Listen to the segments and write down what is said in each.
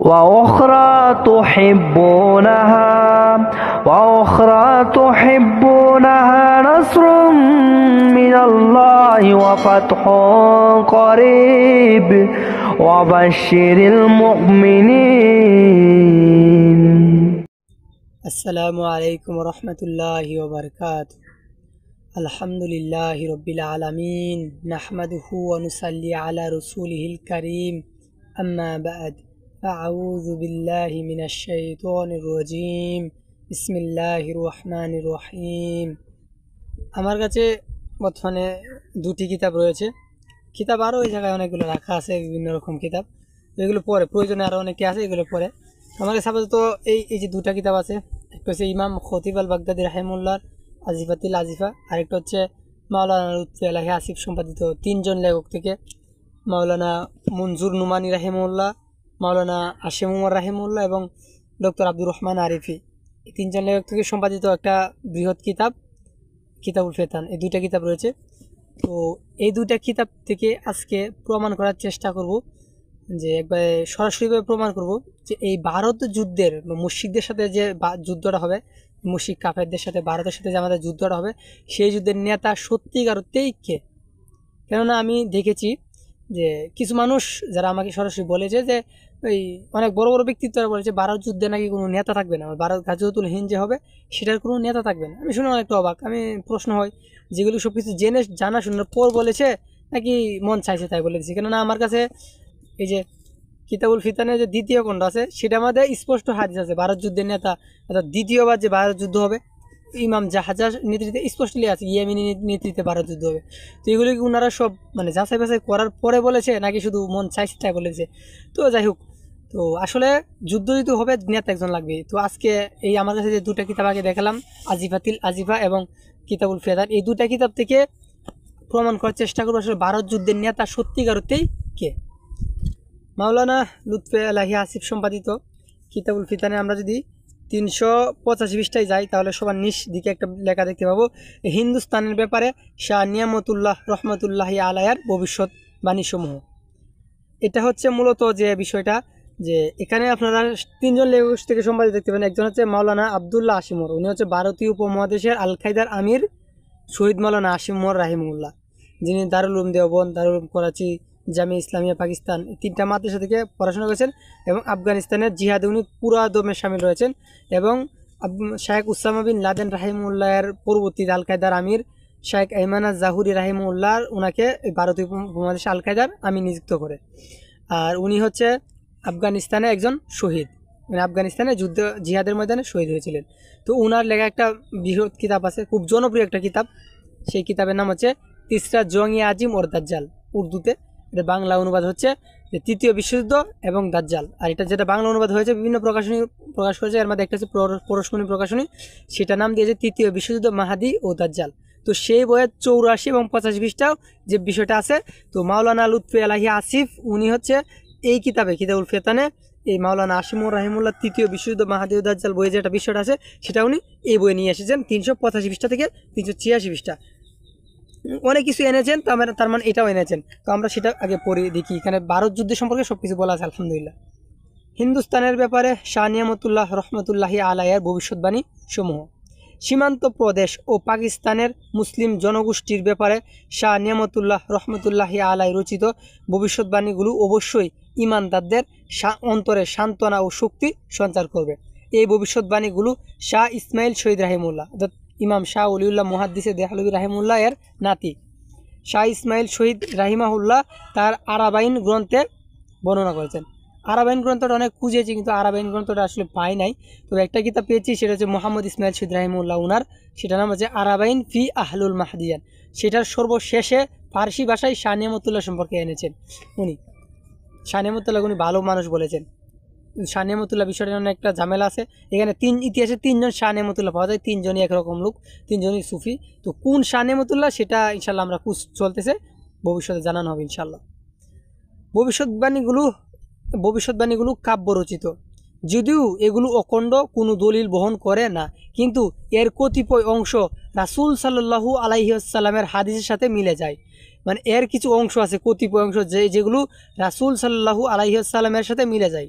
وأخرى تحبونها نصر من الله وفتح قريب وبشر المؤمنين. আসসালামু আলাইকুম রহমতুল্লাহি ওয়া বারাকাতুহু। আলহামদুলিল্লাহি রব্বিল আলামিন, নাহমাদুহু ওয়া নুসাল্লি আলা রাসূলিহিল কারীম, আম্মা বা'দ। আউযু বিল্লাহি মিনাশ শাইতানির রাজীম। বিসমিল্লাহির রহমানির রহিম। আমার কাছে বর্তমানে দুটি কিতাব রয়েছে। কিতাব আরও ওই জায়গায় অনেকগুলো রাখা আছে, বিভিন্ন রকম কিতাব। এগুলো পড়ে, প্রয়োজনে আরও অনেকে আছে, এগুলো পড়ে। আমার কাছে আপাতত এই যে দুটা কিতাব আছে, একটা হচ্ছে ইমাম খতিব আল বাগদাদি রাহিমাহুল্লাহর আজিফাতিল আজিফা, আরেকটা হচ্ছে মাওলানা লুৎফি আলাহি আসিফ সম্পাদিত তিনজন লেখক থেকে, মাওলানা মনজুর নুমানি রাহিমাহুল্লাহ, মাওলানা হাশেম উমর রাহিমাহুল্লাহ এবং ডক্টর আব্দুর রহমান আরিফি, এই তিনজন লেখক থেকে সম্পাদিত একটা বৃহৎ কিতাব কিতাবুল ফেতান। এই দুইটা কিতাব রয়েছে। তো এই দুইটা কিতাব থেকে আজকে প্রমাণ করার চেষ্টা করব, যে একবার সরাসরিভাবে প্রমাণ করব যে এই ভারত যুদ্ধের মুশরিকদের সাথে যে যুদ্ধটা হবে, মুশরিক কাফেরদের সাথে ভারতের সাথে যে আমাদের যুদ্ধটা হবে, সেই যুদ্ধের নেতা সত্যিকার অর্থেই কে। কেননা আমি দেখেছি যে কিছু মানুষ যারা আমাকে সরাসরি বলেছে যে ওই অনেক বড় বড় ব্যক্তিত্বরা বলেছে ভারত যুদ্ধে নাকি কোনো নেতা থাকবে না, ভারত গাজওয়াতুল হিন্দ যে হবে সেটার কোনো নেতা থাকবে না। আমি শুনে অনেকটা অবাক। আমি প্রশ্ন হয় যেগুলো সব কিছু জেনে জানা শোনার পর বলেছে নাকি মন চাইছে তাই বলে দিচ্ছে। কেননা আমার কাছে এই যে কিতাবুল ফিতানের যে দ্বিতীয় খণ্ড আছে, সেটা আমাদের স্পষ্ট হাদিস আছে ভারত যুদ্ধের নেতা, অর্থাৎ দ্বিতীয়বার যে ভারত যুদ্ধ হবে ইমাম জাহাজার নেতৃত্বে স্পষ্টলি আছে, ইয়েমেনি নেতৃত্বে ভারত যুদ্ধ হবে। তো এগুলি কি ওনারা সব মানে যাচাই বাছাই করার পরে বলেছে নাকি শুধু মন চাইছে তাই বলেছে? তো যাই হোক, তো আসলে যুদ্ধ যদি হবে নেতা একজন লাগবে। তো আজকে এই আমার কাছে যে দুটা কিতাব আগে দেখালাম, আজিফাতিল আজিফা এবং কিতাবুল ফিতান, এই দুটা কিতাব থেকে প্রমাণ করার চেষ্টা করবো আসলে ভারত যুদ্ধের নেতা সত্যিকার অর্থেই কে। মাওলানা লুৎফি আলাহি আসিফ সম্পাদিত কিতাবুল ফিতানে আমরা যদি 385 পৃষ্ঠায় যাই, তাহলে সবার নিচ দিকে একটা লেখা দেখতে পাবো, হিন্দুস্তানের ব্যাপারে শাহ নিয়ামতুল্লাহ রহমতুল্লাহি আলাইয়ার ভবিষ্যৎবাণীসমূহ। এটা হচ্ছে মূলত যে বিষয়টা, যে এখানে আপনারা তিনজন লেখক থেকে সম্পাদিত দেখতে পাবেন। একজন হচ্ছে মাওলানা আবদুল্লাহ আসিমর, উনি হচ্ছে ভারতীয় উপমহাদেশের আল কায়দার আমির শহীদ মাওলানা আসিমর রাহিমুল্লাহ, যিনি দারুল উলুম দেওবন্দ, দারুল উলুম করাচি, জামিয়া ইসলামিয়া পাকিস্তান, এই তিনটা মাদ্রাসা থেকে পড়াশোনা করেছেন এবং আফগানিস্তানের জিহাদে উনি পুরা দমে সামিল রয়েছেন। এবং শায়েখ উসামা বিন লাদেন রাহিমুল্লাহের পরবর্তী আল কায়দার আমির শায়েখ আইমানা জাহুরি রাহিমুল্লাহ ওনাকে ভারতীয় উপমহাদেশে আল কায়দার আমির নিযুক্ত করে। আর উনি হচ্ছে আফগানিস্তানে একজন শহীদ, মানে আফগানিস্তানে যুদ্ধ জিহাদের ময়দানে শহীদ হয়েছিলেন। তো ওনার লেখা একটা বৃহৎ কিতাব আছে, খুব জনপ্রিয় একটা কিতাব। সেই কিতাবের নাম হচ্ছে তিসরা জং-ই আজিম ওর দাজ্জাল, উর্দুতে। এটা বাংলা অনুবাদ হচ্ছে যে তৃতীয় বিশ্বযুদ্ধ এবং দাজ্জাল। আর এটা যেটা বাংলা অনুবাদ হয়েছে বিভিন্ন প্রকাশনী প্রকাশ করেছে, এর মধ্যে একটা হচ্ছে পরশমণি প্রকাশনী, সেটা নাম দিয়েছে তৃতীয় বিশ্বযুদ্ধ মাহাদি ও দাজ্জাল। তো সেই বইয়ের 84 এবং 85 পৃষ্ঠাও যে বিষয়টা আছে, তো মাওলানা লুৎফি আলাহি আসিফ উনি হচ্ছে এই কিতাবে কিতাবুল ফিতানে এই মাওলানা আসিমুর রাহিমুল্লাহ তৃতীয় বিশ্বযুদ্ধ মাহাদি ও দাজ্জাল বইয়ে যেটা বিষয়টা আছে সেটা উনি এই বইয়ে নিয়ে এসেছেন 385 পৃষ্ঠা থেকে 386 পৃষ্ঠা। অনেক কিছু এনেছেন, তার মানে এটাও এনেছেন। তো আমরা সেটা আগে পড়ে দেখি। এখানে ভারত যুদ্ধ সম্পর্কে সব কিছু বলা আছে আলহামদুলিল্লাহ। হিন্দুস্তানের ব্যাপারে শাহ নিয়ামতুল্লাহ রহমতুল্লাহি আলাইয়ার ভবিষ্যৎবাণী সমূহ। সীমান্ত প্রদেশ ও পাকিস্তানের মুসলিম জনগোষ্ঠীর ব্যাপারে শাহ নিয়ামতুল্লাহ রহমতুল্লাহি আলাই রচিত ভবিষ্যৎবাণীগুলো অবশ্যই ইমানদারদের অন্তরে সান্ত্বনা ও শক্তি সঞ্চার করবে। এই ভবিষ্যৎবাণীগুলো শাহ ইসমাইল শহীদ রাহিমুল্লাহ, অর্থাৎ ইমাম শাহ ওলিউল্লাহ মুহাদ্দিসে দেহলভী রাহিমুল্লাহ এর নাতি শাহ ইসমাইল শহীদ রাহিমাহুল্লাহ তার আরাবাইন গ্রন্থে বর্ণনা করেছেন। আরাবাইন গ্রন্থটা অনেক খুঁজেছি, কিন্তু আরাবাইন গ্রন্থটা আসলে পাই নাই। তবে একটা কিতাব পেয়েছি, সেটা হচ্ছে মোহাম্মদ ইসমাইল শহীদ রাহিমুল্লাহ উনার, সেটার নাম হচ্ছে আরাবাইন ফি আহলুল মাহদিয়ান। সেটার সর্বশেষে ফার্সি ভাষায় শাহ নিয়ামতুল্লাহ সম্পর্কে এনেছেন উনি। শাহ নিয়ামতুল্লাহ উনি ভালো মানুষ বলেছেন। শাহ নিয়ামতুল্লাহ বিষয়টা অনেক একটা ঝামেলা আছে। এখানে ইতিহাসে তিনজন শাহ নিয়ামতুল্লাহ পাওয়া যায়, তিনজনই একরকম লোক, তিনজনই সুফি। তো কোন শাহ নিয়ামতুল্লাহ সেটা ইনশাল্লাহ আমরা কুছ চলতেছে, ভবিষ্যতে জানানো হবে ইনশাল্লাহ। ভবিষ্যৎবাণীগুলো কাব্য রচিত, যদিও এগুলো অখণ্ড কোনো দলিল বহন করে না, কিন্তু এর কতিপয় অংশ রাসূল সাল্লাল্লাহু আলাইহি ওয়াসাল্লামের হাদিসের সাথে মিলে যায়। মানে এর কিছু অংশ আছে, কতিপয় অংশ যেগুলো রাসূল সাল্লাল্লাহু আলাইহি ওয়াসাল্লামের সাথে মিলে যায়।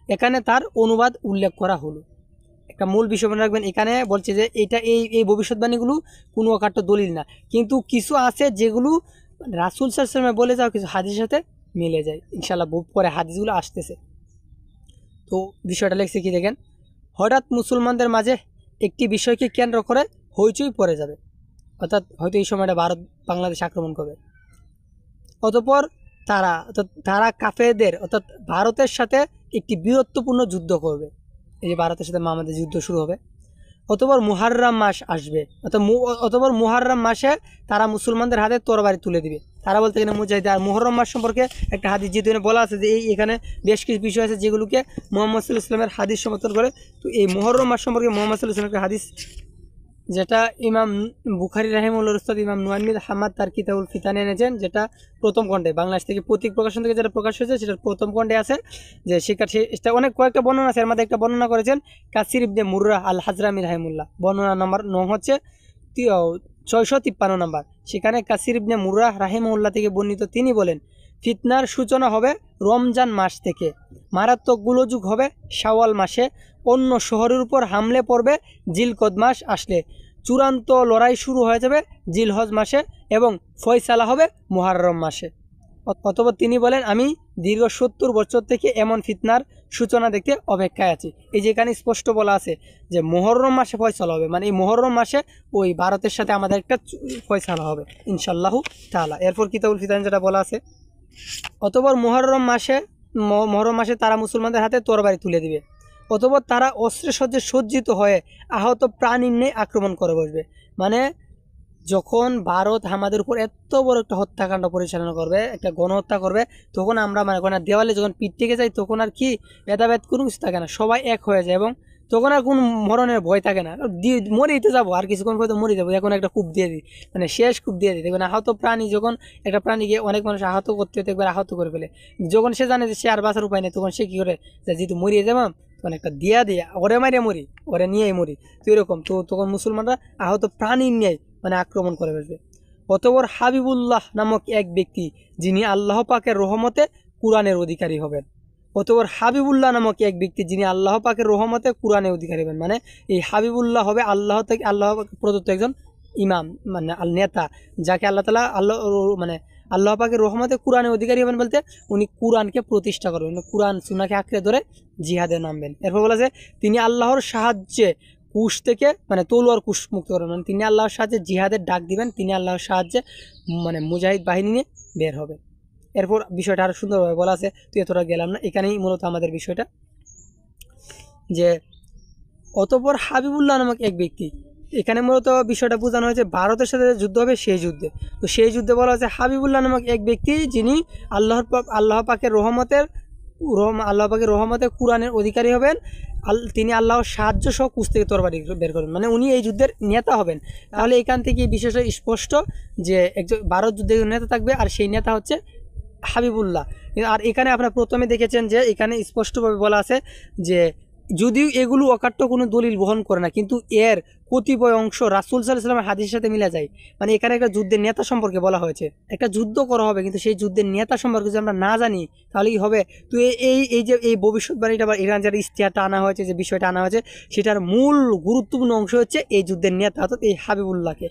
এখানে তার অনুবাদ উল্লেখ করা হলো। একটা মূল বিষয় মনে রাখবেন, এখানে বলছে যে এটা এই ভবিষ্যৎবাণীগুলো কোনো অকাট্য দলিল না, কিন্তু কিছু আছে যেগুলো রাসূল সাল্লাল্লাহু আলাইহি ওয়াসাল্লাম বলে যাও কিছু হাদিসের সাথে মিলে যায়। ইনশাআল্লাহ পরে হাদিসগুলো আসতেছে। তো বিষয়টা লিখছে কি দেখেন, হঠাৎ মুসলমানদের মাঝে একটি বিষয়কে কেন্দ্র করে হইচই পড়ে যাবে, অর্থাৎ হয়তো এই সময়টা ভারত বাংলাদেশ আক্রমণ করবে। অতঃপর তারা কাফেরদের অর্থাৎ ভারতের সাথে একটি বীরত্বপূর্ণ যুদ্ধ করবে। এই যে ভারতের সাথে আমাদের যুদ্ধ শুরু হবে। অতঃপর মুহাররম মাস আসবে, অতঃপর মুহাররম মাসে তারা মুসলমানদের হাতে তরবারি তুলে দিবে। তারা বলতে গেলে মুজাহিদ। আর মুহররম মাস সম্পর্কে একটা হাদিস যেহেতু বলা আছে যে এখানে বেশ কিছু বিষয় আছে যেগুলোকে মুহাম্মদ সাল্লাল্লাহু আলাইহি ওয়াসাল্লামের হাদিস সমর্থন করে। তো এই মুহররম মাস সম্পর্কে মুহাম্মদ সাল্লাল্লাহু আলাইহি ওয়াসাল্লামের হাদিস, যেটা ইমাম বুখারী রাহিমাহুল্লাহর উস্তাদ ইমাম নুআইমিন হাম্মাদ তার কিতাবুল ফিতানে এনেছেন, যেটা প্রথম খণ্ডে বাংলাদেশ থেকে প্রতীক প্রকাশন থেকে যেটা প্রকাশ হয়েছে সেটার প্রথম খণ্ডে আছে। যে সেটা অনেক কয়েকটা বর্ণনা আছে, এর মধ্যে একটা বর্ণনা করেছেন কাসির ইবনে মুররা আল হাজরামি রাহিমাহুল্লাহ, বর্ণনা নম্বর 9 হচ্ছে 653 নম্বর। সেখানে কাসির ইবনে মুররা রাহিমাহুল্লাহ থেকে বর্ণিত, তিনি বলেন, ফিতনার সূচনা হবে রমজান মাস থেকে, মারাত্মক গোলযোগ হবে শাওয়াল মাসে, অন্য শহরের উপর হামলে পড়বে জিলকদ মাস আসলে, চূড়ান্ত লড়াই শুরু হয়ে যাবে জিলহজ মাসে এবং ফয়সালা হবে মুহাররম মাসে। অতঃপর তিনি বলেন, আমি দীর্ঘ 70 বছর থেকে এমন ফিতনার সূচনা দেখতে অপেক্ষায় আছি। এই যে এখানে স্পষ্ট বলা আছে যে মুহররম মাসে ফয়সালা হবে, মানে এই মুহররম মাসে ওই ভারতের সাথে আমাদের একটা ফয়সালা হবে ইনশাআল্লাহু তাআলা। এরপর কিতাবুল ফিতান যেটা বলা আছে, অতঃপর মুহররম মাসে তারা মুসলমানদের হাতে তরবারি তুলে দিবে। অতঃপর তারা অস্ত্রে সজ্জিত হয়ে আহত প্রাণীর নিয়ে আক্রমণ করে বসবে। মানে যখন ভারত আমাদের উপর এত বড় একটা হত্যাকাণ্ড পরিচালনা করবে, একটা গণহত্যা করবে, তখন আমরা মানে দেওয়ালে যখন পিঠ থেকে যাই তখন আর কি ভেদাভেদ কোনো কিছু থাকে না, সবাই এক হয়ে যায় এবং তখন আর কোনো মরণের ভয় থাকে না। মরেই যাবো, আর কিছুক্ষণ পরে মরে যাবো, এখন একটা কূপ দিয়ে দিই, মানে শেষ কূপ দিয়ে দিই। দেখবেন আহত প্রাণী, যখন একটা প্রাণীকে অনেক মানুষ আহত করতে হতে একবার আহত করে ফেলে, যখন সে জানে যে সে আর বাঁচার উপায় নেই, তখন সে কী করে, যেহেতু মরিয়ে যাবাম তখন একটা দিয়া ওরে মারিয়ে মরি, ওরে নিয়েই মরি। তো এরকম তো তখন মুসলমানরা আহত প্রাণী নিয়ে মানে আক্রমণ করে বসবে। অতঃপর হাবিবুল্লাহ নামক এক ব্যক্তি, যিনি আল্লাহ পাকের রহমতে কুরআনের অধিকারী হবেন। অতঃপর হাবিবুল্লাহ নামক এক ব্যক্তি, যিনি আল্লাহ পাকের রহমতে কুরআনের অধিকারী হবেন। মানে এই হাবিবুল্লাহ হবে আল্লাহ প্রদত্ত একজন ইমাম, মানে নেতা, যাকে আল্লাহ তাআলা আল্লাহ পাকের রহমতে কুরআনের অধিকারী হবেন বলতে উনি কুরআনকে প্রতিষ্ঠা করবেন, কুরআন সুন্নাহকে আঁকড়ে ধরে জিহাদে নামবেন। এরপর বলা যায় তিনি আল্লাহর সাহায্যে কুশ থেকে মানে তলোয়ার কুশ মুক্ত করবেন, মানে তিনি আল্লাহর সাহায্যে জিহাদের ডাক দিবেন, তিনি আল্লাহর সাহায্যে মানে মুজাহিদ বাহিনী নিয়ে বের হবেন। এরপর বিষয়টা আরো সুন্দরভাবে বলা আছে, তুই এতটা গেলাম না, এখানেই মূলত আমাদের বিষয়টা। যে অতঃপর হাবিবুল্লাহ নামক এক ব্যক্তি, এখানে মূলত বিষয়টা বোঝানো হয়েছে ভারতের সাথে যুদ্ধ হবে সেই যুদ্ধে। তো সেই যুদ্ধে বলা হয়েছে হাবিবুল্লাহ নামক এক ব্যক্তি, যিনি আল্লাহ পাকের রহমতে কুরআনের অধিকারী হবেন, তিনি আল্লাহর সাহায্য সহ কুশ থেকে তরবারি বের করবেন, মানে উনি এই যুদ্ধের নেতা হবেন। তাহলে এখান থেকে বিশেষ স্পষ্ট যে একজন ভারত যুদ্ধের নেতা থাকবে, আর সেই নেতা হচ্ছে হাবিবুল্লাহ। আর এখানে আপনারা প্রথমে দেখেছেন যে এখানে স্পষ্টভাবে বলা আছে যে যদিও এগুলো অকাট্য কোনো দলিল বহন করে না, কিন্তু এর কতিপয় অংশ রাসূল সাল্লাল্লাহু আলাইহি ওয়াসাল্লামের হাদিসের সাথে মিলে যায়। মানে এখানে একটা যুদ্ধের নেতা সম্পর্কে বলা হয়েছে, একটা যুদ্ধ করা হবে, কিন্তু সেই যুদ্ধের নেতা সম্পর্কে যদি আমরা না জানি তাহলে কি হবে। তো এই ভবিষ্যৎবাণীটা বা ইরান যার ইশতিহারটা আনা হয়েছে, যে বিষয়টা আনা হয়েছে, সেটার মূল গুরুত্বপূর্ণ অংশ হচ্ছে এই যুদ্ধের নেতা অর্থাৎ এই হাবিবুল্লাহকে।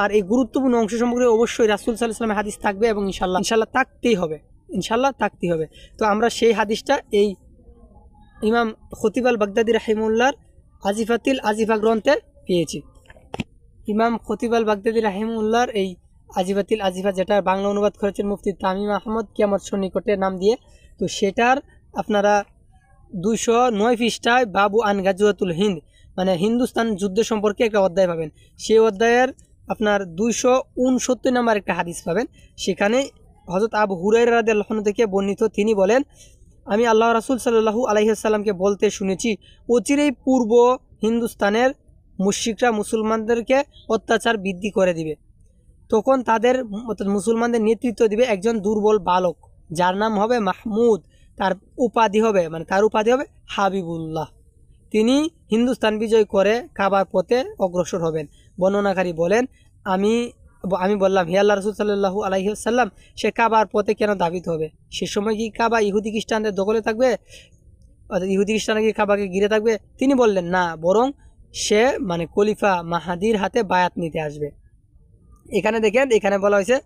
আর এই গুরুত্বপূর্ণ অংশ সম্পর্কে অবশ্যই রাসূল সাল্লাল্লাহু আলাইহি ওয়াসাল্লামের হাদিস থাকবে এবং ইনশাআল্লাহ থাকতেই হবে। তো আমরা সেই হাদিসটা এই ইমাম খতিব আল বাগদাদি রাহিমাহুল্লাহর আজিফা গ্রন্থে পেয়েছি। ইমাম খতিব আল বাগদাদি রাহিমাহুল্লাহর এই আজিফা, যেটা বাংলা অনুবাদ করেছেন মুফতি তামিম আহমদ কিয়ামত সন্নিকটে নাম দিয়ে। তো সেটার আপনারা 209 পৃষ্ঠায় বাবু আন গাজওয়াতুল হিন্দ, মানে হিন্দুস্তান যুদ্ধ সম্পর্কে একটা অধ্যায় পাবেন। সেই অধ্যায়ের আপনার 269 নম্বর একটা হাদিস পাবেন। সেখানে হযরত আবু হুরায়রা রাদিয়াল্লাহু আনহু থেকে বর্ণিত, তিনি বলেন, আমি আল্লাহ রাসূল সাল্লাল্লাহু আলাইহি ওয়াসাল্লামকে বলতে শুনেছি, অচিরেই পূর্ব হিন্দুস্তানের মুশরিকরা মুসলমানদেরকে অত্যাচার বৃদ্ধি করে দিবে। তখন তাদের মুসলমানদের নেতৃত্ব দিবে একজন দুর্বল বালক, যার নাম হবে মাহমুদ, তার উপাধি হবে হাবিবুল্লাহ। তিনি হিন্দুস্তান বিজয় করে কাবার পথে অগ্রসর হবেন। বর্ণনাকারী বলেন, আমি বললাম, হে আল্লাহ রাসূল সাল্লাল্লাহু আলাইহি ওয়াসাল্লাম, সে কাবার পথে কেন ধাবিত হবে? সে সময় কি কাবা ইহুদি খ্রিস্টানদের দখলে থাকবে? অর্থাৎ ইহুদি খ্রিস্টানরা কি কাবাকে ঘিরে থাকবে? তিনি বললেন না, বরং সে মানে খলিফা মাহাদির হাতে বায়াত নিতে আসবে। এখানে দেখেন, এখানে বলা হয়েছে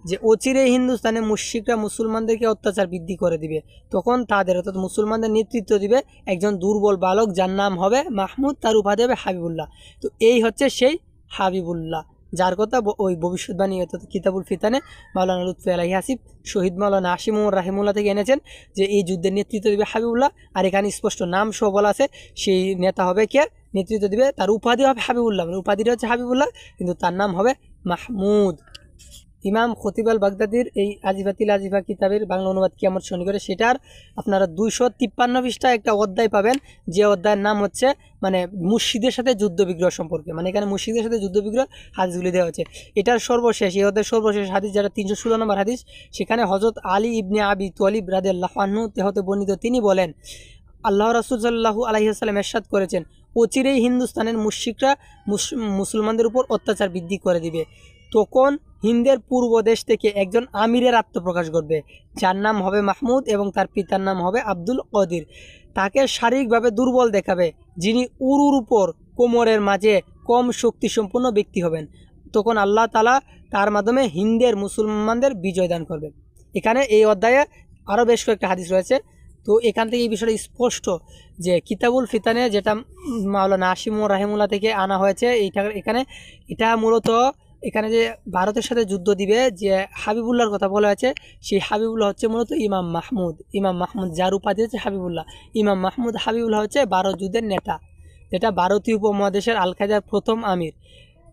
যে অচিরেই হিন্দুস্তানে মুশরিকরা মুসলমানদেরকে অত্যাচার বৃদ্ধি করে দিবে, তখন তাদের অর্থাৎ মুসলমানদের নেতৃত্ব দিবে একজন দুর্বল বালক, যার নাম হবে মাহমুদ, তার উপাধি হবে হাবিবুল্লাহ। তো এই হচ্ছে সেই হাবিবুল্লাহ, যার কথা ওই ভবিষ্যৎবাণী অর্থাৎ কিতাবুল ফিতানে মাওলানা লুৎফি আলাহি আসিফ শহীদ মাওলানা আসিম রাহিমুল্লাহ থেকে এনেছেন, যে এই যুদ্ধের নেতৃত্ব দিবে হাবিবুল্লাহ। আর এখানে স্পষ্ট নাম সহ বলা আছে, সেই নেতা হবে কে, নেতৃত্ব দিবে, তার উপাধি হবে হাবিবুল্লাহ, মানে উপাধিটা হচ্ছে হাবিবুল্লাহ, কিন্তু তার নাম হবে মাহমুদ। ইমাম খতিব আল বাগদাদির এই আজিফাতিল আজিফা কিতাবের বাংলা অনুবাদ কিয়ামত শনিবারে, সেটার আপনারা 253 পৃষ্ঠা একটা অধ্যায় পাবেন, যে অধ্যায়ের নাম হচ্ছে মানে মুর্শিদের সাথে যুদ্ধ বিগ্রহ সম্পর্কে, মানে এখানে মুর্শিদের সাথে যুদ্ধ বিগ্রহ হাদিসগুলি দেওয়া হচ্ছে। এটার সর্বশেষ, এই অধ্যায়ের সর্বশেষ হাদিস যেটা 316 নম্বর হাদিস, সেখানে হযরত আলী ইবনে আবি তালিব রাদিয়াল্লাহু আনহু হতে বর্ণিত, তিনি বলেন আল্লাহ রাসূল সাল্লাল্লাহু আলাইহি ওয়াসাল্লাম ইরশাদ করেছেন, অচিরেই হিন্দুস্তানের মুশরিকরা মুসলমানদের উপর অত্যাচার বৃদ্ধি করে দিবে, তখন হিন্দের পূর্ব দেশ থেকে একজন আমিরের আত্মপ্রকাশ ঘটবে, যার নাম হবে মাহমুদ এবং তার পিতার নাম হবে আব্দুল কদির। তাকে শারীরিকভাবে দুর্বল দেখাবে, যিনি উরুর উপর কোমরের মাঝে কম শক্তিসম্পন্ন ব্যক্তি হবেন। তখন আল্লাহ তাআলা তার মাধ্যমে হিন্দের মুসলমানদের বিজয় দান করবেন। এখানে এই অধ্যায়ে আরও বেশ কয়েকটা হাদিস রয়েছে। তো এখান থেকে এই বিষয়টা স্পষ্ট যে কিতাবুল ফিতানে যেটা মাওলানা আসিম রাহিমুল্লাহ থেকে আনা হয়েছে, এখানে এটা মূলত এখানে যে ভারতের সাথে যুদ্ধ দিবে যে হাবিবুল্লাহর কথা বলা হয়েছে, সেই হাবিবুল্লাহ হচ্ছে মূলত ইমাম মাহমুদ। ইমাম মাহমুদ যার উপাধি হচ্ছে হাবিবুল্লাহ, ইমাম মাহমুদ হাবিবুল্লাহ হচ্ছে ভারত যুদ্ধের নেতা, যেটা ভারতীয় উপমহাদেশের আল কায়দার প্রথম আমির।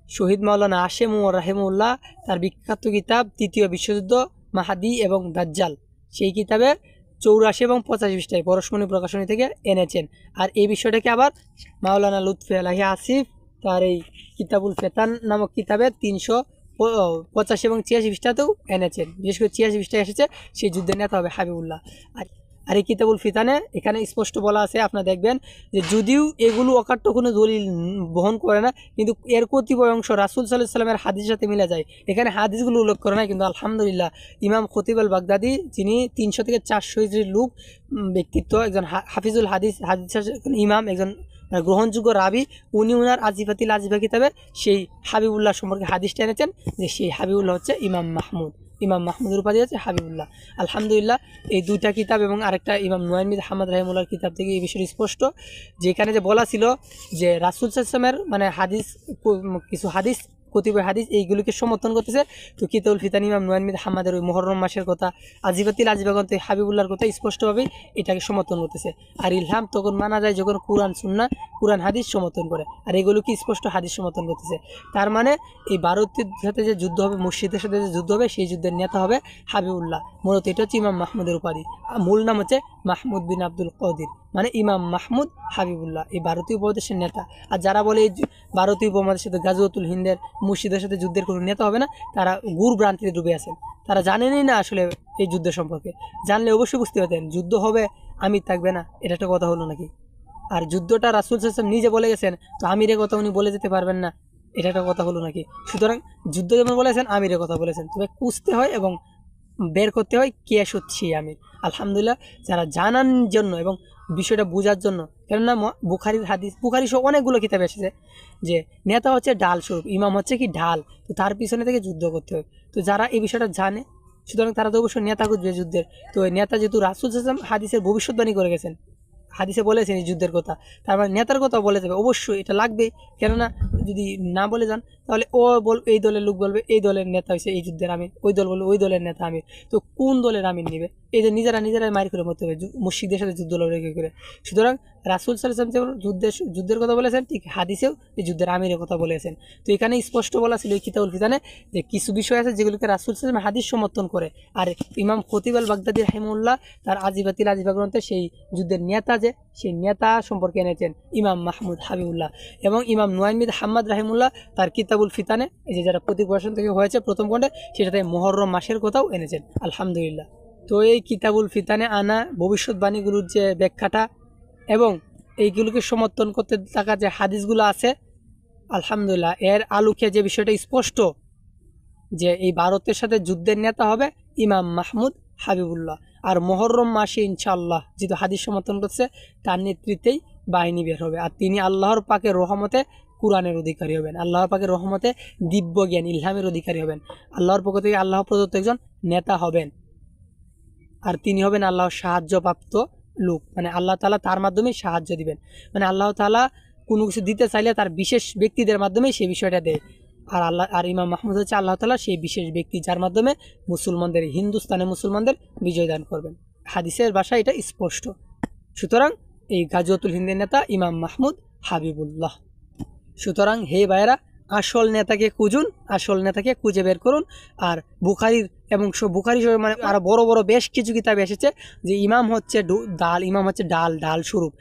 শহীদ মাওলানা আসিম রাহিমুল্লাহ তার বিখ্যাত কিতাব তৃতীয় বিশ্বযুদ্ধ, মাহাদি এবং দাজ্জাল, সেই কিতাবে 84 এবং 85 পৃষ্ঠায় পরশমণি প্রকাশনী থেকে এনেছেন। আর এই বিষয়টাকে আবার মাওলানা লুৎফি আলাহি আসিফ তার এই কিতাবুল ফেতান নামক কিতাবে 385 এবং 86 পৃষ্ঠাতেও এনেছেন। বিশেষ করে 86 পৃষ্ঠায় এসেছে সেই যুদ্ধের নেতা হবে হাবিবুল্লাহ। আর এই কিতাবুল ফিতানে এখানে স্পষ্ট বলা আছে, আপনারা দেখবেন যে যদিও এগুলো অকাট্য কোনো দলিল বহন করে না, কিন্তু এর কতিপয় অংশ রাসূল সাল্লাল্লাহু আলাইহি ওয়াসাল্লামের হাদিসের সাথে মিলে যায়। এখানে হাদিসগুলো উল্লেখ করে না, কিন্তু আলহামদুলিল্লাহ ইমাম খতিব আল বাগদাদি, যিনি 300 থেকে 400 হিজরির লোক ব্যক্তিত্ব, একজন হাফিজুল হাদিস ইমাম, একজন গ্রহণযোগ্য রাবি, উনি উনার আজিফাতিল আজিফা কিতাবে সেই হাবিবুল্লাহ সম্পর্কে হাদিসটা এনেছেন, যে সেই হাবিবুল্লাহ হচ্ছে ইমাম মাহমুদ। ইমাম মাহমুদের উপাধি আছে হাবিবুল্লাহ। আলহামদুলিল্লাহ এই দুইটা কিতাব এবং আরেকটা ইমাম নুয়াইম বিন হাম্মাদ রাহিমাহুল্লাহর কিতাব থেকে এই বিষয়টি স্পষ্ট, যেখানে যে বলা ছিল যে রাসূল সাল্লাল্লাহু আলাইহি ওয়াসাল্লামের মানে হাদিস, কিছু হাদিস, কতিপয় হাদিস এইগুলিকে সমর্থন করতেছে। তো কিতাবুল ফিতান ইমাম নুয়াইম বিন হাম্মাদের ওই মুহররম মাসের কথা, আজিফাতিল আজিফা গ্রন্থ হাবিবুল্লাহর কথা স্পষ্টভাবেই এটাকে সমর্থন করতেছে। আর ইলহাম তখন মানা যায় যখন কুরআন সুন্নাহ, কুরআন হাদিস সমর্থন করে, আর এগুলোকে স্পষ্ট হাদিস সমর্থন করতেছে। তার মানে এই ভারতের সাথে যে যুদ্ধ হবে, মুর্শিদের সাথে যে যুদ্ধ হবে, সেই যুদ্ধের নেতা হবে হাবিবুল্লাহ। মূলত এটা হচ্ছে ইমাম মাহমুদের উপাধি, মূল নাম হচ্ছে মাহমুদ বিন আব্দুল কদির, মানে ইমাম মাহমুদ হাবিবুল্লাহ, এই ভারতীয় উপমহাদেশের নেতা। আর যারা বলে এই ভারতীয় উপমহাদেশের সাথে গাজওয়াতুল হিন্দের মুর্শিদের সাথে যুদ্ধের কোনো নেতা হবে না, তারা গুর ভ্রান্তিতে ডুবে আছেন। তারা জানেনই না আসলে এই যুদ্ধ সম্পর্কে। জানলে অবশ্যই বুঝতে পারতেন যুদ্ধ হবে, আমির থাকবে না, এটা একটা কথা হলো নাকি? আর যুদ্ধটা রাসূল সাল্লাল্লাহু আলাইহি ওয়াসাল্লাম নিজে বলে গেছেন, তো আমিরের কথা উনি বলে যেতে পারবেন না, এটা একটা কথা হলো নাকি? সুতরাং যুদ্ধ যেমন বলেছেন, আমিরের কথা বলেছেন, তবে খুঁজতে হয় এবং বের করতে হয় কে সত্যি আমির। আলহামদুলিল্লাহ যারা জানার জন্য এবং বিষয়টা বোঝার জন্য, কেননা বুখারীর হাদিস, বুখারী সহ অনেকগুলো কিতাব এসেছে যে নেতা হচ্ছে ঢাল স্বরূপ, ইমাম হচ্ছে কি ঢাল, তো তার পিছনে থেকে যুদ্ধ করতে হয়। তো যারা এই বিষয়টা জানে, সুতরাং তারা তো অবশ্যই নেতা খুঁজবে যুদ্ধের। তো নেতা যেহেতু রাসূল সাল্লাল্লাহু আলাইহি ওয়াসাল্লাম হাদিসের ভবিষ্যৎবাণী করে গেছেন, হাদিসে বলেছেন এই যুদ্ধের কথা, তার মানে নেতার কথা বলে যাবে, অবশ্যই এটা লাগবে। কেননা যদি না বলে যান তাহলে এই দলের লোক বলবে এই দলের নেতা হয়েছে এই যুদ্ধের আমির, ওই দল বলবে ওই দলের নেতা আমির, তো কোন দলের আমির নিবে? এই যে নিজেরাই মার করে মরতে হবে মুর্শিদের সাথে যুদ্ধ লড়াই করে। সুতরাং রাসূল সাল্লাল্লাহু আলাইহি ওয়াসাল্লাম যেমন যুদ্ধের কথা বলেছেন, ঠিক হাদিসেও এই যুদ্ধের আমিরের কথা বলেছেন। তো এখানে স্পষ্ট বলা ছিল এই কিতাবুল ফিতানে যে কিছু বিষয় আছে যেগুলোকে রাসূল সাল্লাল্লাহু আলাইহি ওয়াসাল্লাম হাদিস সমর্থন করে। আর ইমাম খতিব আল বাগদাদি রাহিমাহুল্লাহ তার আজিফাতিল আজিফা গ্রন্থে সেই যুদ্ধের নেতা, যে সেই নেতা সম্পর্কে এনেছেন ইমাম মাহমুদ হাবিবুল্লাহ। এবং ইমাম নুয়াইম বিন হাম্মাদ রাহিমাহুল্লাহ তার কিতাবুল ফিতানে, এই যে যারা প্রতিবর্ষণ থেকে হয়েছে প্রথম খণ্ডে, সেটাতে মুহররম মাসের কথাও এনেছেন। আলহামদুলিল্লাহ। তো এই কিতাবুল ফিতানে আনা ভবিষ্যৎবাণীগুলোর যে ব্যাখ্যাটা এবং এইগুলোকে সমর্থন করতে থাকা যে হাদিসগুলো আছে, আলহামদুলিল্লাহ এর আলোকে যে বিষয়টা স্পষ্ট যে এই ভারতের সাথে যুদ্ধের নেতা হবে ইমাম মাহমুদ হাবিবুল্লাহ। আর মুহররম মাসে ইনশাআল্লাহ যেহেতু হাদিস সমর্থন করছে তার নেতৃত্বেই বাহিনী বের হবে। আর তিনি আল্লাহর পাকের রহমতে কুরআনের অধিকারী হবেন, আল্লাহর পাকের রহমতে দিব্য জ্ঞান ইলহামের অধিকারী হবেন, আল্লাহর পক্ষ থেকে আল্লাহ প্রদত্ত একজন নেতা হবেন। আর তিনি হবেন আল্লাহর সাহায্যপ্রাপ্ত লোক, মানে আল্লাহ তাআলা তার মাধ্যমেই সাহায্য দিবেন। মানে আল্লাহ তাআলা কোনো কিছু দিতে চাইলে তার বিশেষ ব্যক্তিদের মাধ্যমেই সেই বিষয়টা দেয়। আর ইমাম মাহমুদ হচ্ছে আল্লাহ তাআলা সেই বিশেষ ব্যক্তি যার মাধ্যমে মুসলমানদের, হিন্দুস্তানের মুসলমানদের বিজয় দান করবেন। হাদিসের ভাষায় এটা স্পষ্ট। সুতরাং এই গাজওয়াতুল হিন্দের নেতা ইমাম মাহমুদ হাবিবুল্লাহ। সুতরাং হে ভাইয়েরা, আসল নেতাকে খুঁজুন, আসল নেতাকে খুঁজে বের করুন। আর বুখারীর এবং বুখারী মানে আরো বড় বড় বেশ কিছু কিতাবে এসেছে যে ইমাম হচ্ছে ডাল স্বরূপ,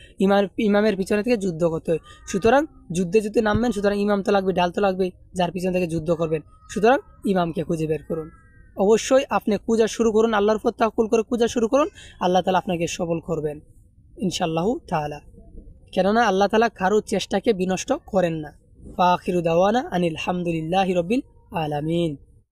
ইমামের পিছনে থেকে যুদ্ধ করতে হয়। সুতরাং যুদ্ধে যদি নামবেন, সুতরাং ইমাম তো লাগবে, ডাল তো লাগবে, যার পিছনে থেকে যুদ্ধ করবেন। সুতরাং ইমামকে খুঁজে বের করুন। অবশ্যই আপনি পূজা শুরু করুন, আল্লাহর উপর তাওয়াক্কুল করে পূজা শুরু করুন, আল্লাহ তাআলা আপনাকে সফল করবেন ইনশাআল্লাহু তাআলা। কেননা আল্লাহ তাআলা কারো চেষ্টাকে বিনষ্ট করেন না। ফাখিরু দাওয়ানা আনিল হামদুলিল্লাহি রাব্বিল আলামিন।